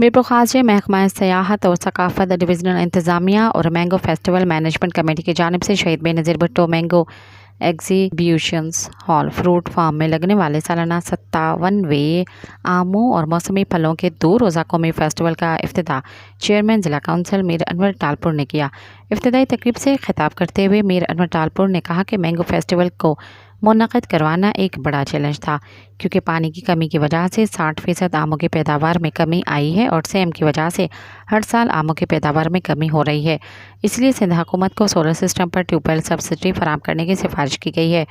मीरपुर खास महकमा सियाहत और सकाफत डिविजनल इंतज़ामिया और मैंगो फेस्टिवल मैनेजमेंट कमेटी की जानिब से Shaheed Benazir Bhutto mango exhibitions hall fruit farm में लगने वाले सालाना 57वें आमों और मौसमी फलों के 2 रोज़ा कौमी फेस्टिवल का इफ्तिताह चेयरमैन ज़िला काउंसिल मीर अनवर टालपुर ने किया। इफ्तिताई तकरीब से खिताब करते हुए मीर अनवर टालपुर ने कहा कि मैंगो फेस्टिवल को मुनक़िद करवाना एक बड़ा चैलेंज था, क्योंकि पानी की कमी की वजह से 60% आमों की पैदावार में कमी आई है और सेम की वजह से हर साल आमों की पैदावार में कमी हो रही है। इसलिए सिंध हुकूमत को सोलर सिस्टम पर ट्यूबवेल सब्सिडी फराहम करने की सिफारिश की गई है।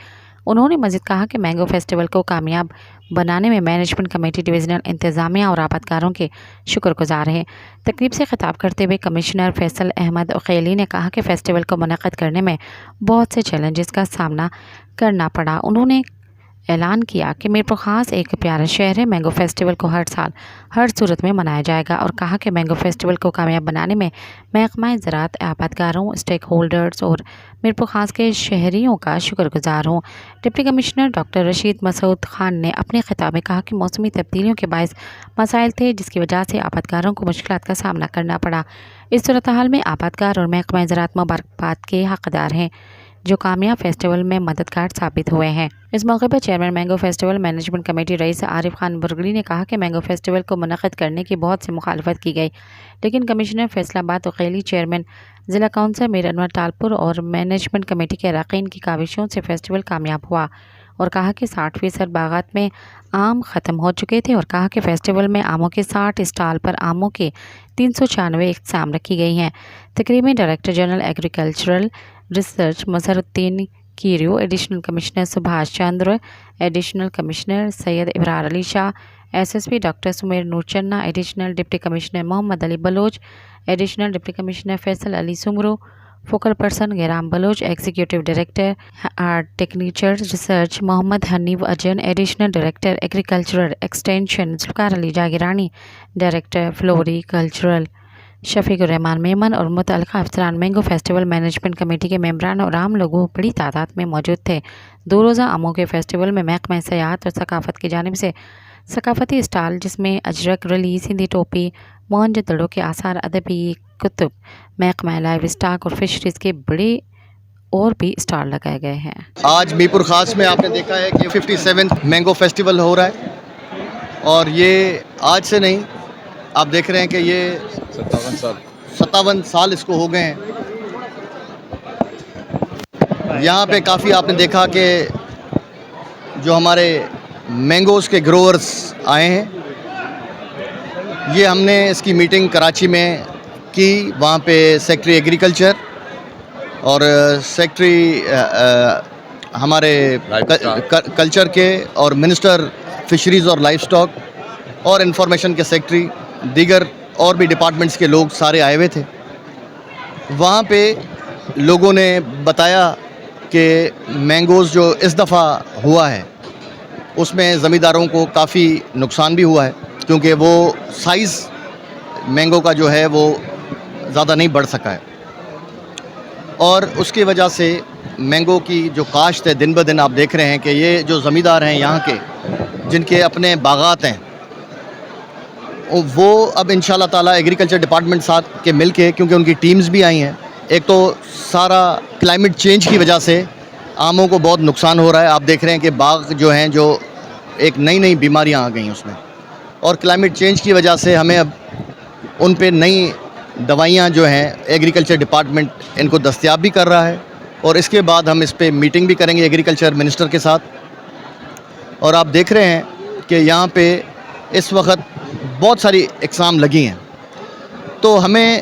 उन्होंने मज़ीद कहा कि मैंगो फेस्टिवल को कामयाब बनाने में मैनेजमेंट कमेटी डिविजनल इंतज़ामिया और आबादकारों के शुक्रगुजार हैं। तकरीब से खिताब करते हुए कमिश्नर फैसल अहमद उखैली ने कहा कि फ़ेस्टिवल को मुनक़िद करने में बहुत से चैलेंजेस का सामना करना पड़ा। उन्होंने ऐलान किया कि मीरपुर खास एक प्यारा शहर है, मैंगो फेस्टिवल को हर साल हर सूरत में मनाया जाएगा और कहा कि मैंगो फेस्टिवल को कामयाब बनाने में महकमा ज़राअत, आबादकारों, स्टेक होल्डर्स और मीरपुर खास के शहरियों का शुक्रगुजार हूँ। Deputy commissioner doctor Rashid Masood Khan ने अपने खिताब में कहा कि मौसमी तब्दीलियों के बायस मसाइल थे, जिसकी वजह से आबादकारों को मुश्किलात का सामना करना पड़ा। इस सूरत हाल में आबादकार और महकमा ज़राअत मुबारकबाद के हक़दार हैं, जो कामयाब फेस्टिवल में मददगार साबित हुए हैं। इस मौके पर chairman mango festival management committee Raees Arif Khan Burgali ने कहा कि मैंगो फेस्टिवल को मुनक़िद करने की बहुत सी मुखालफत की गई, लेकिन कमिश्नर फैसलाबाद उखैली, चेयरमैन ज़िला काउंसिल मीर अनवर टालपुर और मैनेजमेंट कमेटी के अरकान की काविशों से फेस्टिवल कामयाब हुआ और कहा कि 60% बागात में आम ख़त्म हो चुके थे और कहा कि फेस्टिवल में आमों के 60 स्टॉल पर आमों के 396 इक़साम रखी गई हैं। तकरीब में director general agricultural research Mazharuddin Kerio, additional commissioner Subhash Chandra, additional commissioner Syed Ibrar Ali Shah, SSP doctor Sumair Noorchanna, additional deputy commissioner Mohammad Ali Baloch, additional deputy commissioner Faisal Ali Soomro, focal person Gairam Baloch, executive director technical research Mohammad Hanif Ajan, additional director agricultural extension Zulfiqar Ali Jagirani, director floricultural Shafiqur Rehman Memon और मुतल्लिक़ा अफसरान मैंगो फेस्टिवल मैनेजमेंट कमेटी के मेंबरान और आम लोगों बड़ी तादाद में मौजूद थे। 2 रोज़ा आमों के फेस्टिवल में महकमा सियाहत और सकाफत की जानिब से सकाफती स्टॉल, जिसमें अजरक रली, सिंधी टोपी, मोहनजोदड़ो के आसार, अदबी कुतुब, महकमा लाइव स्टॉक और फिशरीज़ के बड़े और भी स्टॉल लगाए गए हैं। आज मीरपुर खास में आपने देखा है कि 57 मैंगो फेस्टिवल हो रहा है और ये आज से नहीं, आप देख रहे हैं कि ये 57 साल इसको हो गए हैं। यहाँ पे काफ़ी आपने देखा कि जो हमारे मैंगोज़ के ग्रोवर्स आए हैं, ये हमने इसकी मीटिंग कराची में की। वहाँ पे सेक्रेटरी एग्रीकल्चर और सेक्रेटरी हमारे कल्चर के और मिनिस्टर फिशरीज़ और लाइफ स्टॉक और इंफॉर्मेशन के सेक्रेटरी, दीगर और भी डिपार्टमेंट्स के लोग सारे आए हुए थे। वहाँ पे लोगों ने बताया कि मैंगोज़ जो इस दफ़ा हुआ है उसमें ज़मींदारों को काफ़ी नुकसान भी हुआ है, क्योंकि वो साइज़ मैंगो का जो है वो ज़्यादा नहीं बढ़ सका है और उसकी वजह से मैंगो की जो काश्त है दिन ब दिन आप देख रहे हैं कि ये जो ज़मींदार हैं यहाँ के, जिनके अपने बागात हैं, वो अब इंशाल्लाह ताला एग्रीकल्चर डिपार्टमेंट साथ के मिल के, क्योंकि उनकी टीम्स भी आई हैं, ایک تو سارا کلائمیٹ چینج کی وجہ سے آموں کو بہت نقصان ہو رہا ہے. آپ دیکھ رہے ہیں کہ باغ جو ہیں جو ایک نئی بیماریاں آ گئی ہیں اس میں, اور کلائمیٹ چینج کی وجہ سے ہمیں اب ان پہ نئی دوائیاں جو ہیں ایگریکلچر ڈپارٹمنٹ ان کو دستیاب بھی کر رہا ہے, اور اس کے بعد ہم اس پہ میٹنگ بھی کریں گے ایگریکلچر منسٹر کے ساتھ. اور آپ دیکھ رہے ہیں کہ یہاں پہ اس وقت بہت ساری اقسام لگی ہیں, تو ہمیں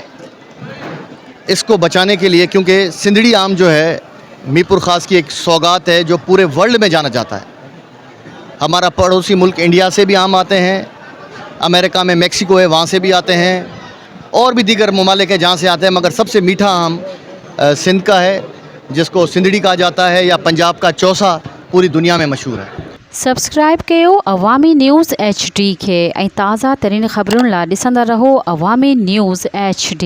اس کو بچانے کے لیے, کیونکہ سندھڑی آم جو ہے میرپور خاص کی ایک سوغات ہے جو پورے ورلڈ میں جانا جاتا ہے. ہمارا پڑوسی ملک انڈیا سے بھی آم آتے ہیں, امریکہ میں میکسیکو ہے وہاں سے بھی آتے ہیں, اور بھی دیگر ممالک ہیں جہاں سے آتے ہیں, مگر سب سے میٹھا آم سندھ کا ہے جس کو سندھڑی کہا جاتا ہے, یا پنجاب کا چوسا پوری دنیا میں مشہور ہے. سبسکرائب کयो عوامی نیوز HD کے ऐं ताज़ा तरीन ख़बरुनि लाइ ॾिसंदा रहो अवामी न्यूज़ HD.